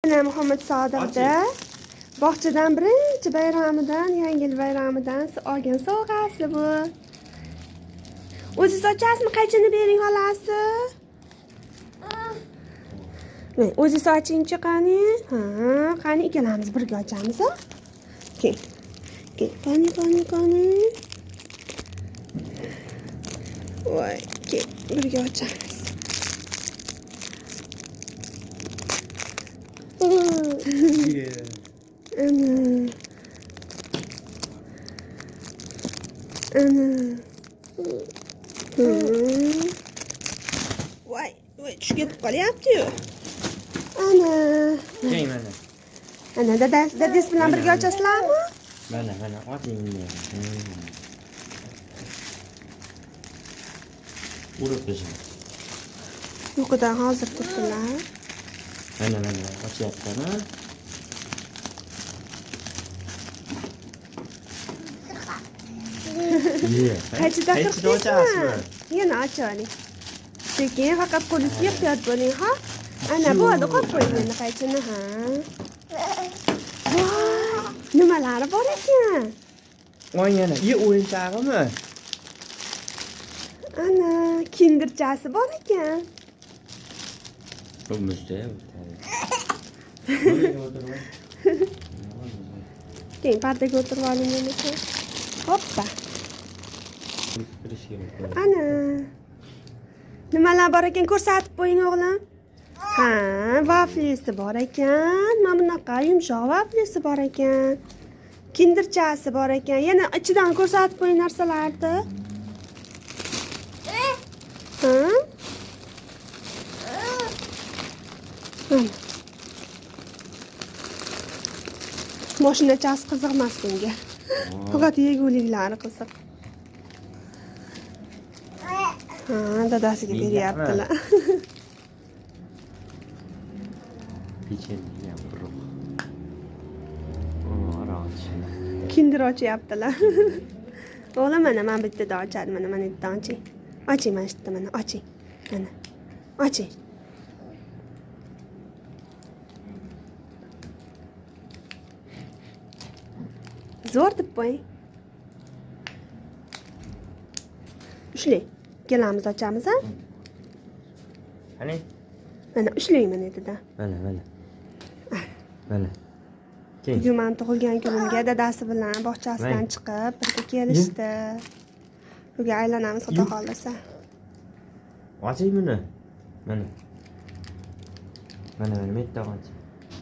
Mana Muhammad Sodiqda bog'chadan birinchi bayramidan, Yangi yil bayramidan olgan sovg'asi bu. O'zingiz ochasizmi? Qaychini bering xolasi? O'zingiz ochingchi qani? Ha, qani ikkalamiz birga ochamiz, ha? Kel. Qani. Voy, kel, birga ochamiz. Voy, tushib ketib qolyapti-yu. Ana. Keling mana. Ana dadasi bilan birga ochasizlarmi? Mana, oching buni. Urib qo'ying. Uyqudan hozir turdilar. Mana, ochyapti-mi? Qaychida ochasizmi? Yana ochaylik. Sekin faqat qo'lingizga ehtiyot bo'ling, ha? Ana bo'ldi, qo'yib qo'ying endi qaychini, ha. Voy, nimalari bor ekan? Voy yana, o'yinchog'imi? Ana, kindirchasi bor ekan. Bu muzda. Keyin pardaga o'tirib oling endi. Hoppa. Ana. Nimalar bor ekan ko'rsatib qo'ying o'g'lim. Ha, vaflisi bor ekan. Mana bunaqa yumshoq vaflisi bor ekan. Kindirchasi bor ekan. Yana ichidan ko'rsatib qo'ying narsalarni. Ha? Mashinachasi qiziq emas bunga. Faqat yeguliklari qiziq. Ha, dadasiga beryaptilar. Pechenye yapırım. Kinder ochyaptilar. O'g'lim mana men bittada ochadim, mana yerdan oching. Oching mana shu yerda mana oching. Mana. Oching. Zo'r deb qo'ying. Ushlang. Kelamiz ochamiz, ha? Qani? Mana ushlang mana yerda. Mana. Bugun men tug'ilgan kunimga dadasi bilan bog'chasidan chiqib birga kelishdi. Bugun aylanamiz xudo xolasa. Oching buni. Mana. Mana, men yerda och.